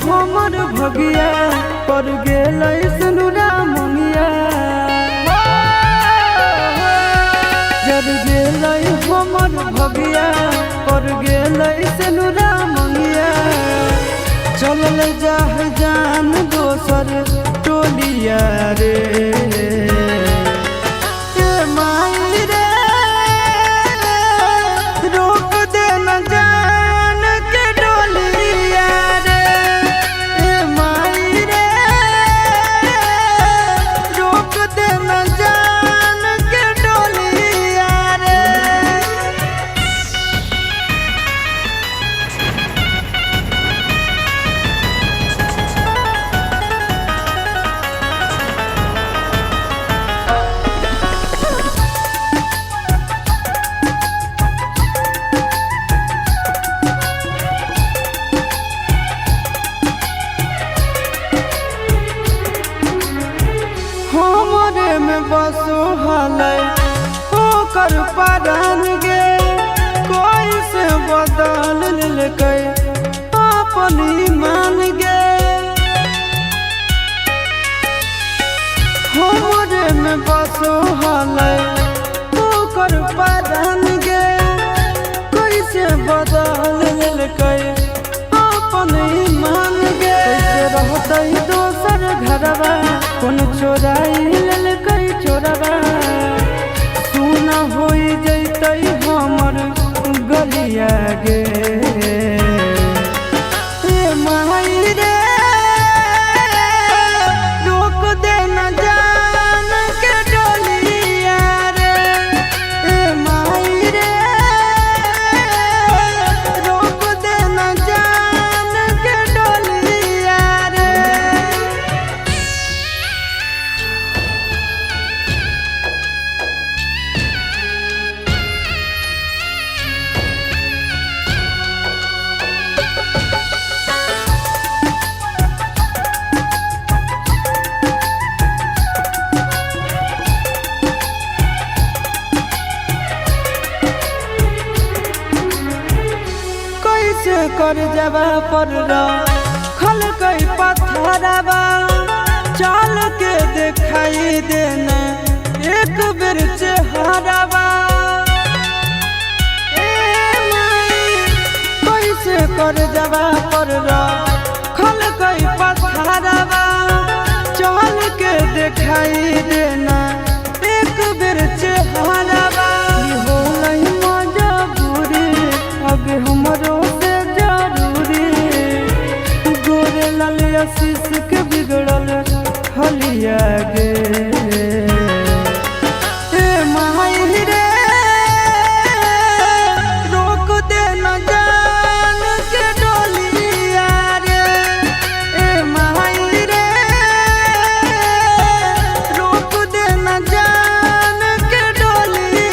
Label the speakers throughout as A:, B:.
A: हमर भगिया पर गेलै सनुरा मंगिया जर गेलै हमर भगिया पर गेलै सनुरा मंगिया चलल जाह जान दोसर टोलिया रे हमरे में बसो हलै ओकर परान गे कोई से बदल लेकै अपन ईमान गे हमरे में बसो हलै ओकर परान गे कोई से बदल लेकै अपन ईमान गे कैसे रहतै दोसर घरवा कौन चोराई ललकै चोरवा सुना हो जैतै हमर गलिया गे माई रे रोक दे न जान के डोलिया रे माई रे रोक दे न जान के डोलिया रे कैसे कर जबा पर खल कई पत्थरवा चल के दिखाई देना एक बेर चेहरावा कैसे कर जबा पर खल कई पत्थरवा चल के दिखाई देना एक बेर चेहरावा होलै मजबूरी अब हमरो आशीष के बिगड़ल हलिया गे माई रे रोक दे न जान के डोलिया रे माई रे रोक दे न जान के डोलिया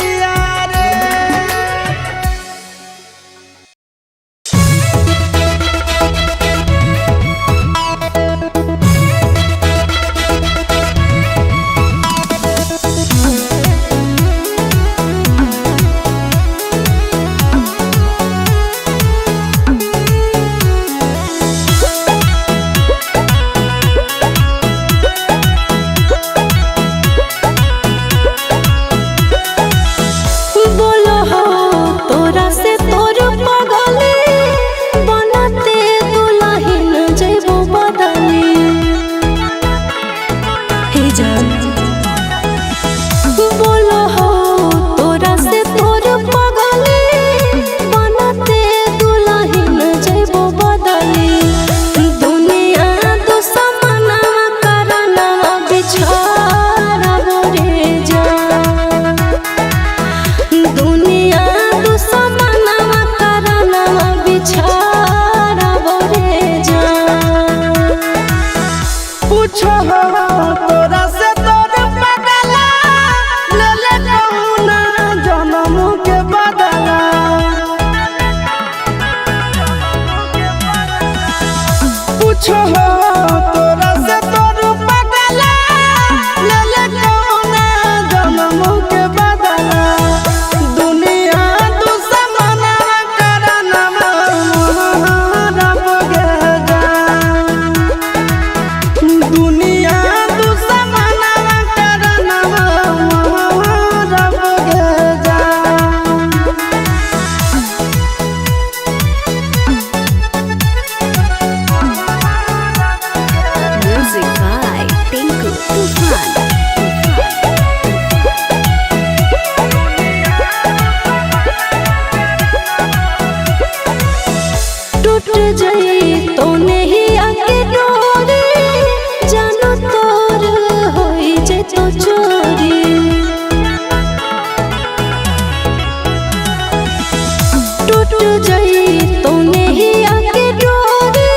B: जाई तो नहीं आके डोरे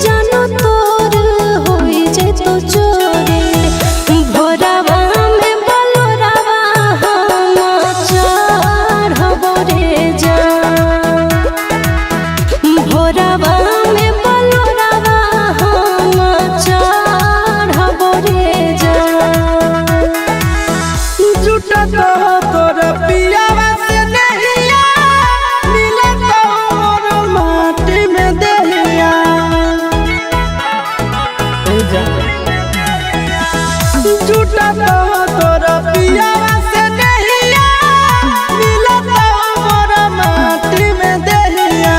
B: जानो तोर होई जे तो चोरे भोरावा में बलोरावा हम चढ़बो रे जा भोरावा में बलोरावा हम चढ़बो रे जा
A: झूठा तो तोर पियावा से नहिया मिले तो मोर माटी में देहिया झूठा तो तोर पियावा से नहिया मिले तो मोर माटी में देहिया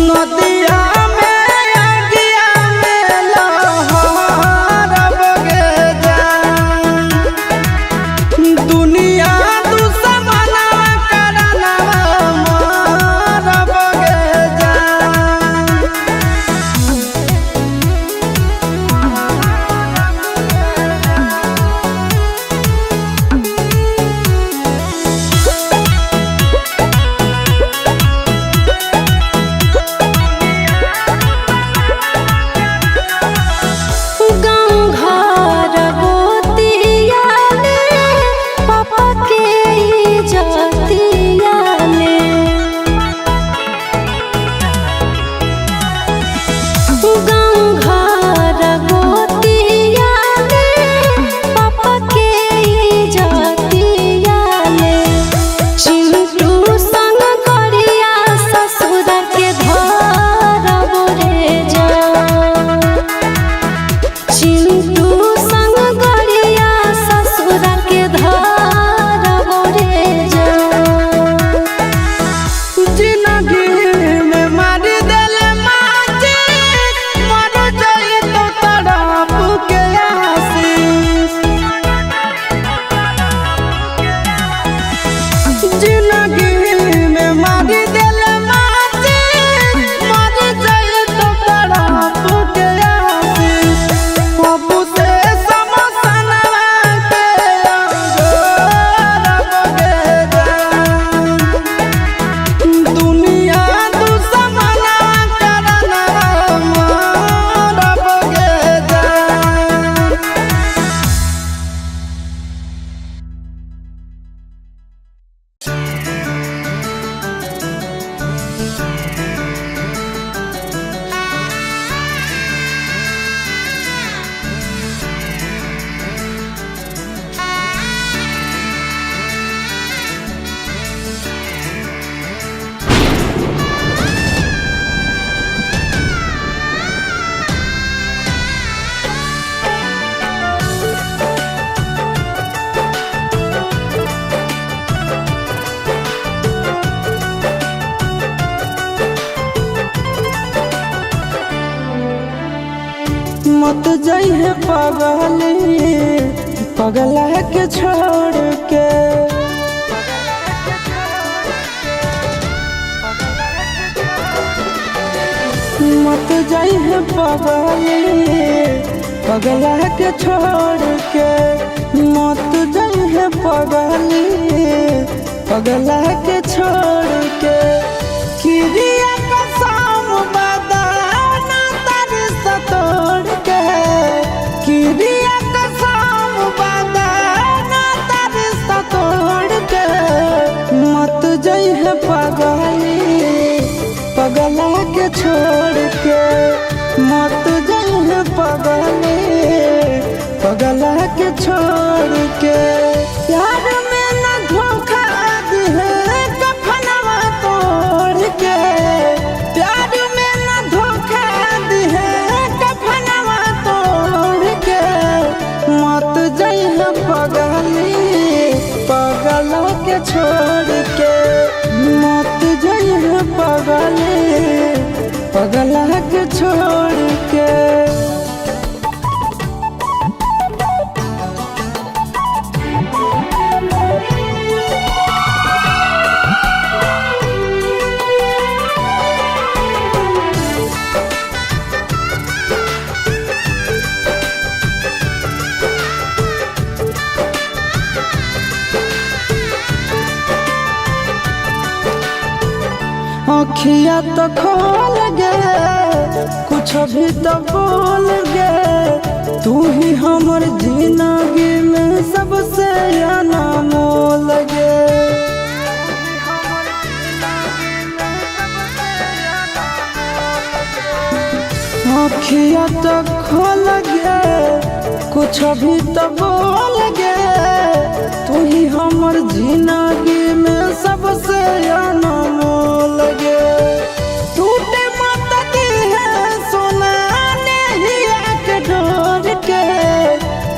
A: नदिया में अगिया में लहर बगे जा दुनिया दुश्मना करना मार बगे जा
B: गाँव घर गोतिया में पापा के इज्जतिया में गाँव घर गोतिया में पापा के इज्जतिया में चिंटू संग करिया ससुर के धरबो रे जा चिंटू संग गरिया ससुर के धरबो रे जा
A: जिंदगी में मार देले माची मर जाई तो तड़प के आशीष जिंदगी में मार देले माची मर जाई तो तड़प के आशीष बाबू से समसनवा के अंगोरा बगे जा दुनिया दुश्मना करना मार बगे जा मत जाइए पगला के छोड़ के मत जाइए पगला के छोड़ के मत जाइए पगला के छोड़ के किरिया कसम बदाना तर सतोड़ के किरिया कसम बदाना तर सतोड़ के मत जाइए पगला के छोड़ के मत जाइए पगला के छोड़ के प्यार में न धोखा दिहे कफनवा तोड़ के प्यार में न धोखा दिहे कफनवा तोड़ के मत जाइए पगला के छोड़ के मत जाइए पगला के छोड़ के आँखिया तो खोल गे कुछ भी तो बोल गे, तू ही हमर जिंदगी में सबसे अनमोल गे। आँखिया तो खोल गे कुछ भी तो बोल गे, तू ही हमर जिंदगी में सबसे अनमोल गे। टूटे मत दी है सोना नैया के डोर के,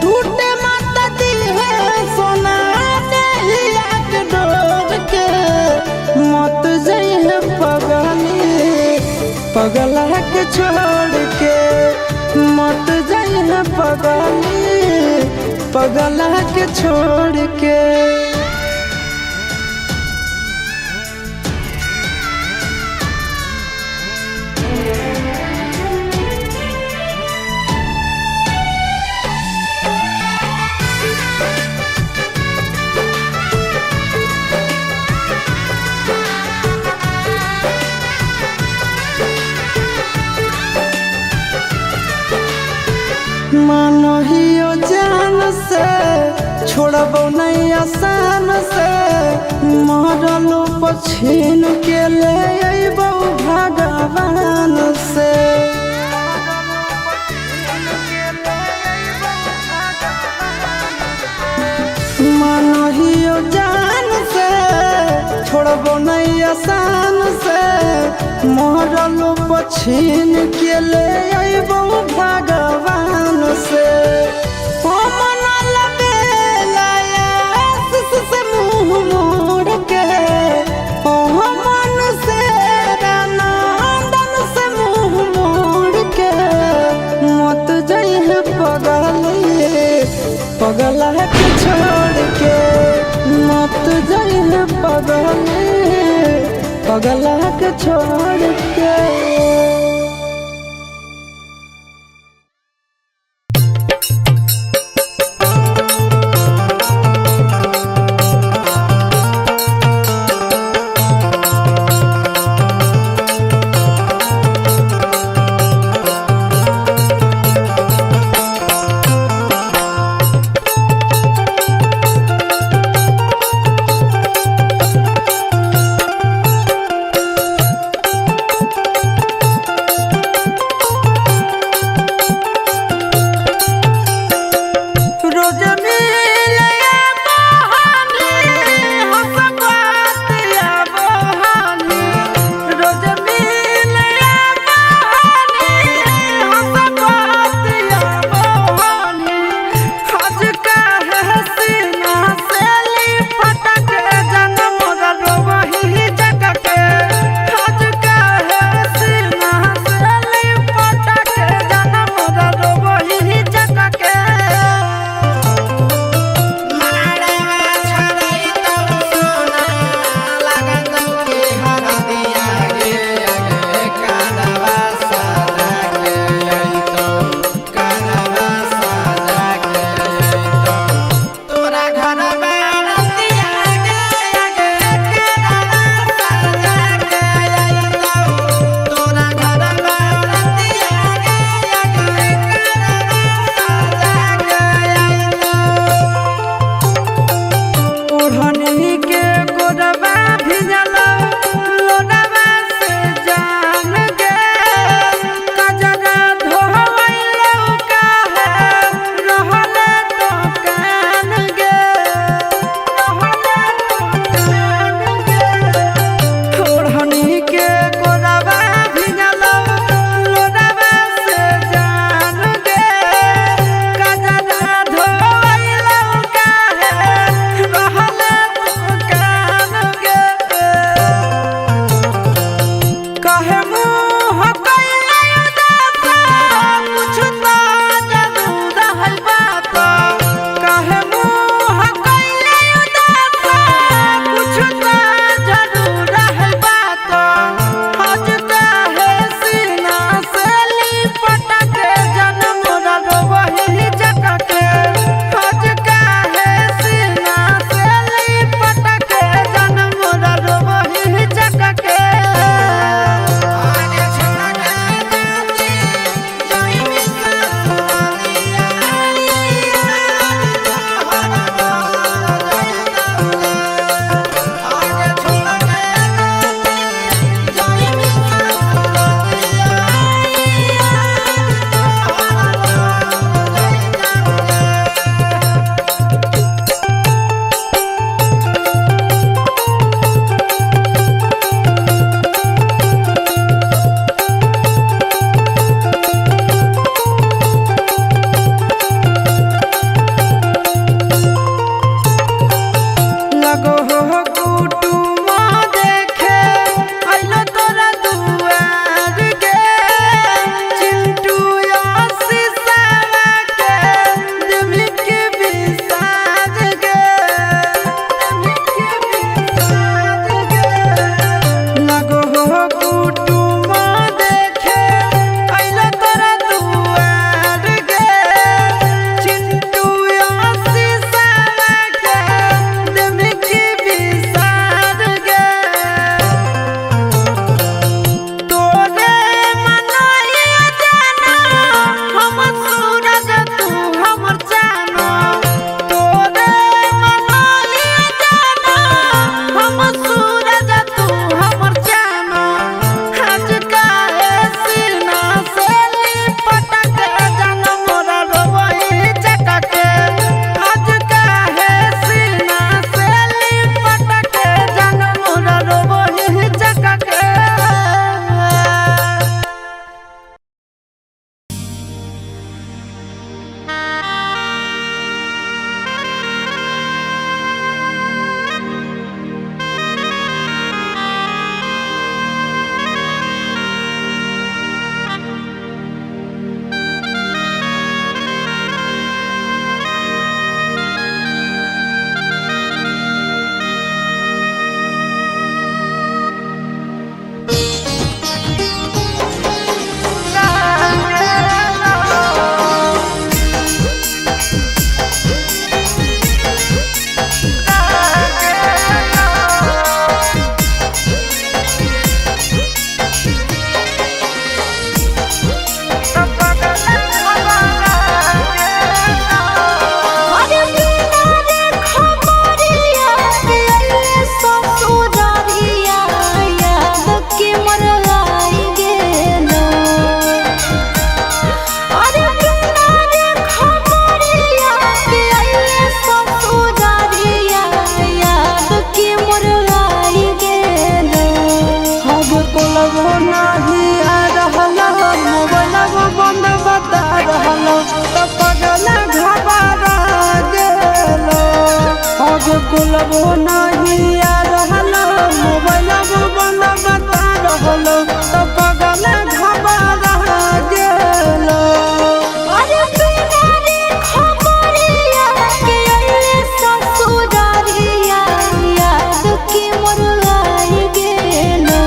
A: टूटे मत दी है सोना नैया के डोर के, मत जइहे पगला के छोड़ के, मत जइहे पगला के छोड़ के। मानो हियो जान से छोड़बो नहीं आसान से, मरलो पछीन के ले अइबो भगवान से। मानो हियो जान से छोड़बो नहीं आसान से, मरलो पछीन के ले अइबो भगवान से। ओ मना लबेला आशीष से मुँह मोड़ के, ओ मन से नंदन से मुँह मोड़ के, मत जइहे पगला के छोड़ के, मत जइहे पगला के छोड़ के। कोलबो नहीं आ रहल मोबाइलबो बंद बता रहल तो पगल घबरा गेल अब कोलबो नहीं आ रहल मोबाइलबो बंद बता रहल तो पगल घबरा गेल
B: अरे बिना रे खबरिया के अइले ससुरारिया याद के मोर आई गेलो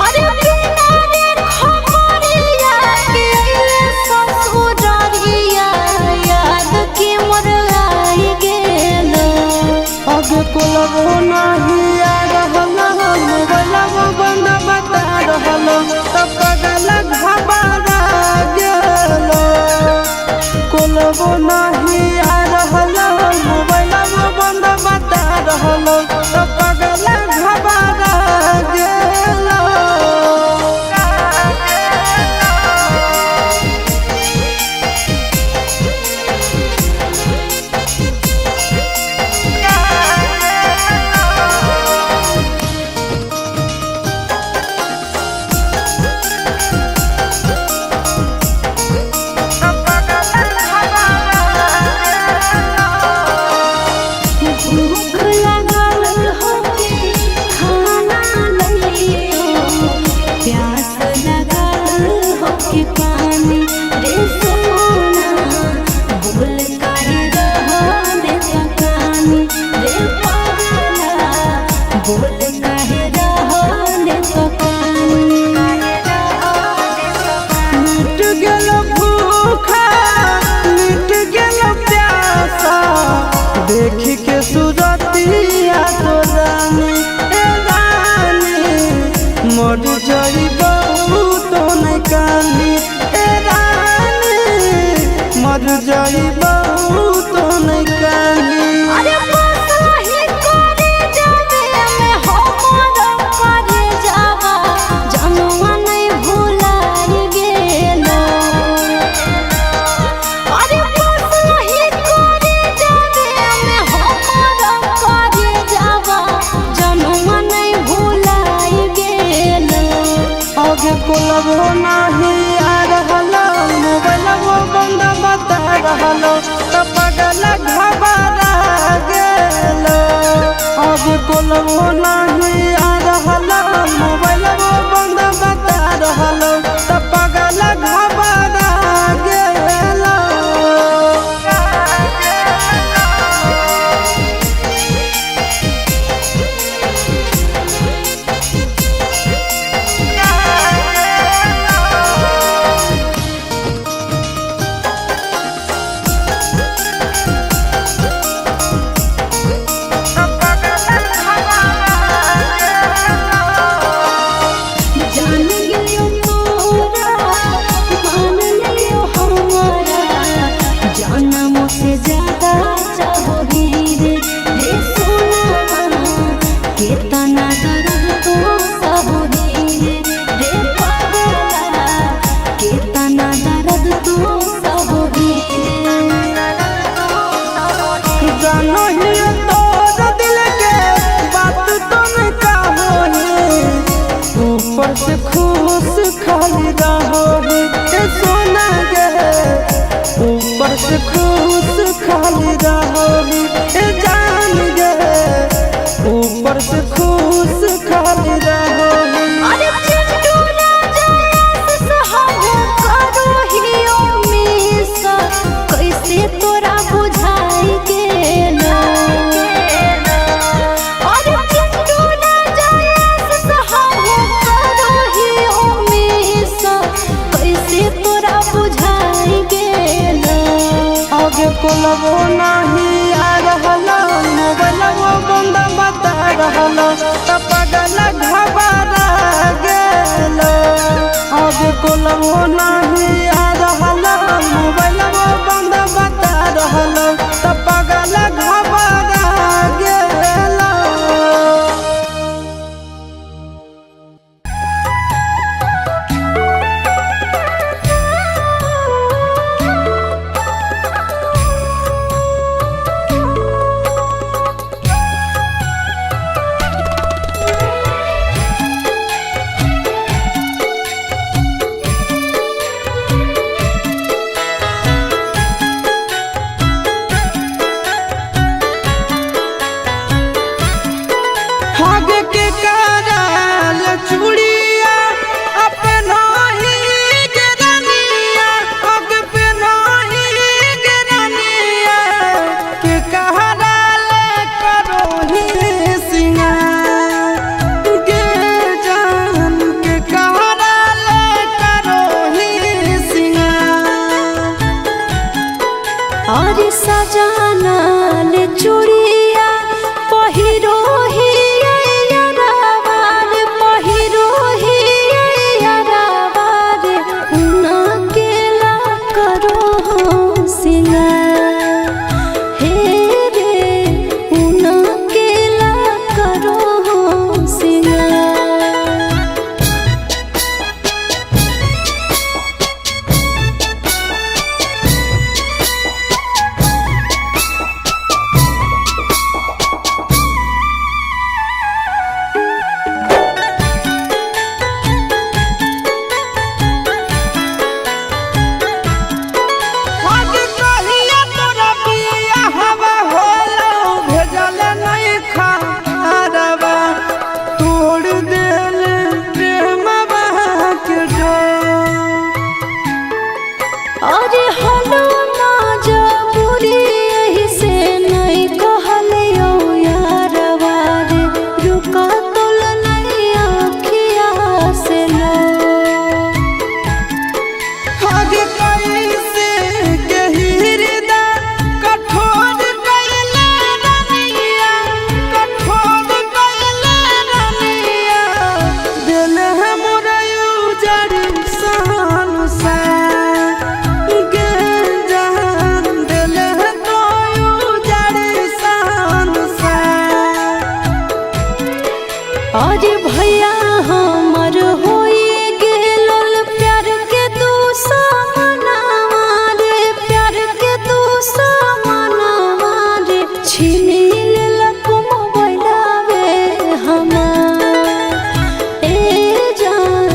B: अरे बिना रे खबरिया के अइले ससुरारिया याद के मोर आई गेलो
A: अब कोलबो नहीं आ रहल मोबाइलबो बंद बता रहल तो पगल घबरा गेल कोलबो नहीं आ रहल मोबाइलबो बंद बता रहल तो पगल घबरा गेल
B: भूख लागल होके खाना लइयो प्यास लागल होके पानी रे सोना बोल काहे रहले पकानी रे पागला बोल काहे रहले पकानी
A: मिट गेल भूखा मिट गेल प्यासा देख के सूरतिया तो रानी ए रानी मर जाइबो तो नहीं कानी ए रानी मर जाइबो तो नहीं कानी
B: अरे बसही करे जावे में हमर करे जावा जनवा नहीं भुलाई गेलो अरे बसही करे जावे में हमर करे जावा जनवा नहीं भुलाई गेलो
A: आगे कोलबो नहीं आ रहल मोबाइलबो बंद बता रहल तो पगल घबरा गेल आगे कोलबो नहीं आ रहल मोबाइलबो बंद बता रहल तो पगल घबरा गेल
B: जान गेलियो तोरा मान लियो हमारा जनम से ज्यादा चाहोगी रे सोना कितना दर्द तो सहोगी रे पागला कितना दर्द तो सहोगी
A: जानो ही तोर दिल के बात तो नहीं कहोही ऊपर से खुश खाली रहोही ए सोना गे ऊपर से खुश खाली रहोही ए जान गे ऊपर से खुश खाली रहोही
B: अरे चिंटू राजा सहब करो हियो मिसा कैसे तोरा बुझाई गेलो अरे चिंटू राजा सहब करो हियो मिसा कैसे तोरा बुझाई गेलो
A: आगे कोलबो नहीं आ रहल मोबाइलबो बंद बता रहल तो पगल घबरा गेल आगे कोलबो नहीं आ रहल मोबाइलबो बंद बता रहल तो पगल घबरा गेल
B: आज भैया हमर होए गेल प्यार के दुश्मनवा रे, प्यार के दुश्मनवा रे, छीन लेलक मोबाइलवे हमार। ए जान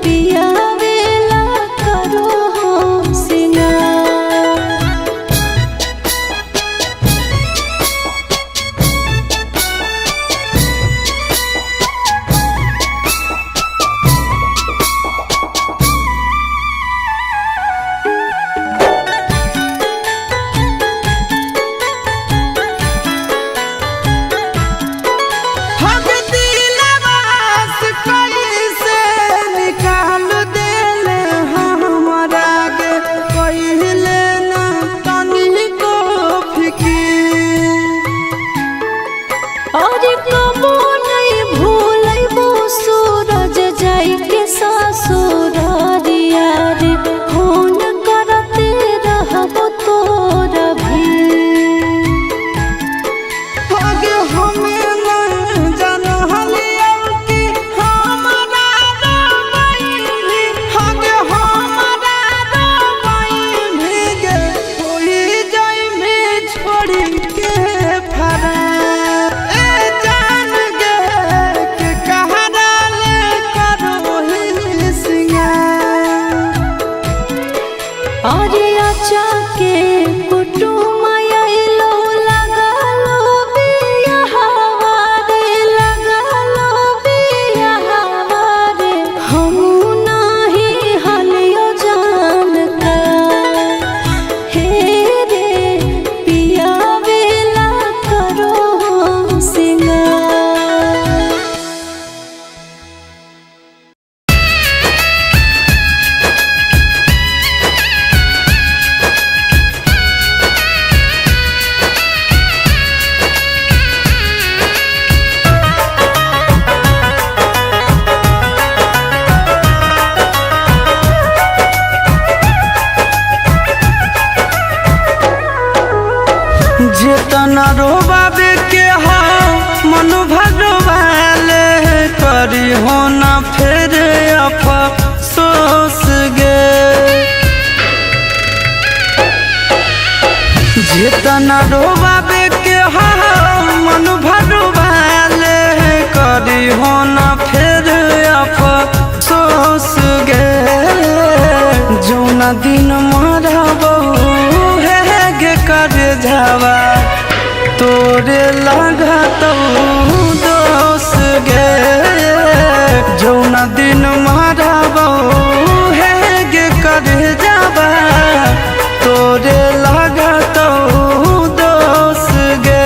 B: पियावे ला करो हम सिंगार। और कबो नहीं भूलबो सूरज जाई के ससुरारिया रे, फोन करते रहबो तोरा भी।
A: आगे हमें न जानहलिया कि हमरा रबाई, आगे हमरा रबाई भीगे होई जाई में छोड़ी के फरा।
B: अरे आचा के कुटुम आइलो लगलो बियाहवा रे, लगलो बियाहवा रे, हमू नाही हलियो जानता। हे रे पियावे ला करो हम सिंगार।
A: जितना रोबाबे के हो मन भगवाले, करी हो ना फिर अफसोस गे। जितना रोबाबे के हो मन भगवाले, करी हो ना फिर अफसोस गे। जौना दिन मरबो है गे कर जावा, तोरे लागत दोष गे। जौना दिन मरबो है गे कर जावा, तोरे लागत दोष गे।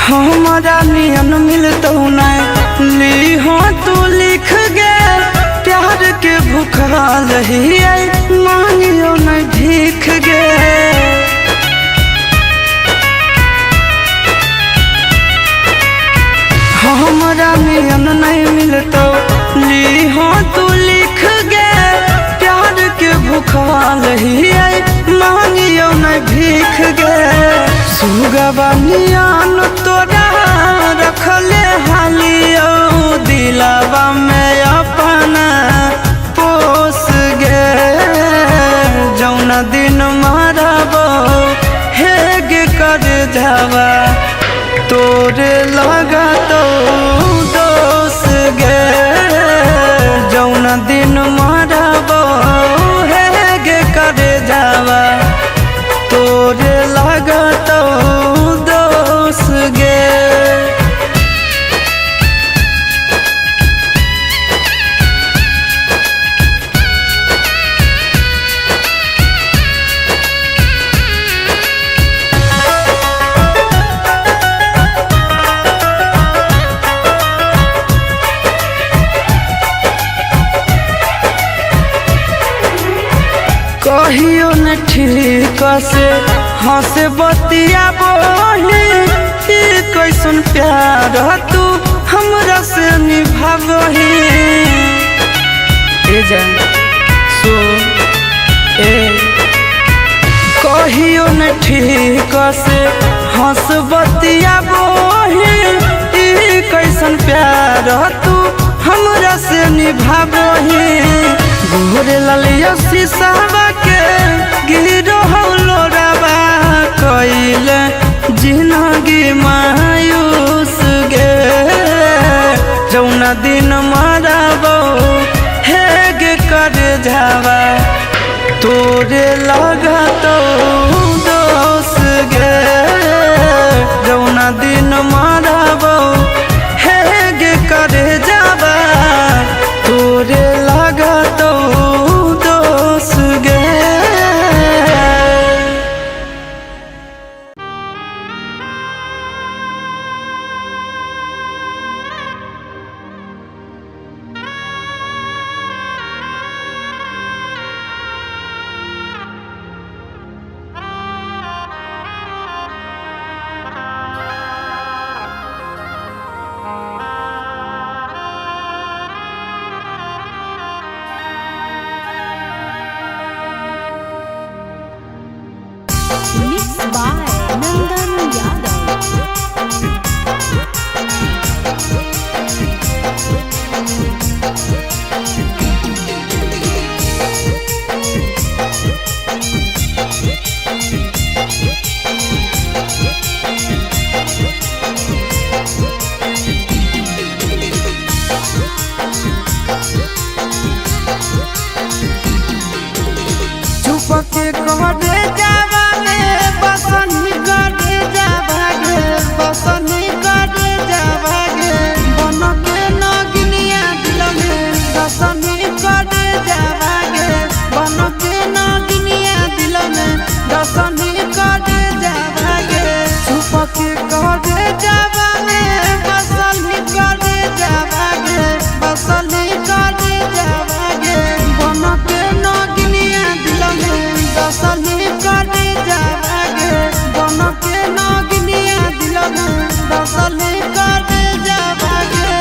A: हमारा नियन मिलतो नहीं ली हो तू लिख गे। प्यार के भूखाल ही मांगियो नहीं भीख गे। हमारा नियन नहीं मिलतो ली हो तू लिख गे। प्यार के भूखाल ही मांगियो नहीं भीख गे। सुगवा नियन तोरा रखले हालियो, दिलावा में अपना पोस गे। जौना दिन मरबो हेग कर जावा, तोरे लागत दोष गे। जौना दिन मरबो हेग कर जावा, तोरे लागत दोष गे। हंसे बतिया बोही कैसन प्यार तू हमरा से निभावही ए जान सो ए कहियो न ठीक से हंस बतिया बोही कैसन प्यार तू हमरा से निभावही घोरे ललिया शीशावा के गिरो हौलोरावा कइले जिंदगी मायूस गे जौना दिन मरबो हे गे कर जावा तोरे लगतो दोस गे जौना दिन मरबो हे गे कर जावा तोरे लगतो दोस गे
B: Mixed by Nandan Yadav.
A: चुपके कहरे जावा में बसनी करे जावा गे बसनी करे जावा गे बन के नगिनिया दिल में बसनी करे जावा गे बन के नगिनिया दिल में बसनी करे जावा गे चुपके कहरे जावा में बसनी करे जावा गे बसनी करे जावा गे बन के नगिनिया दिल में बसनी करे जावा गे बन के नगिनिया दिल में बसनी करे जावा गे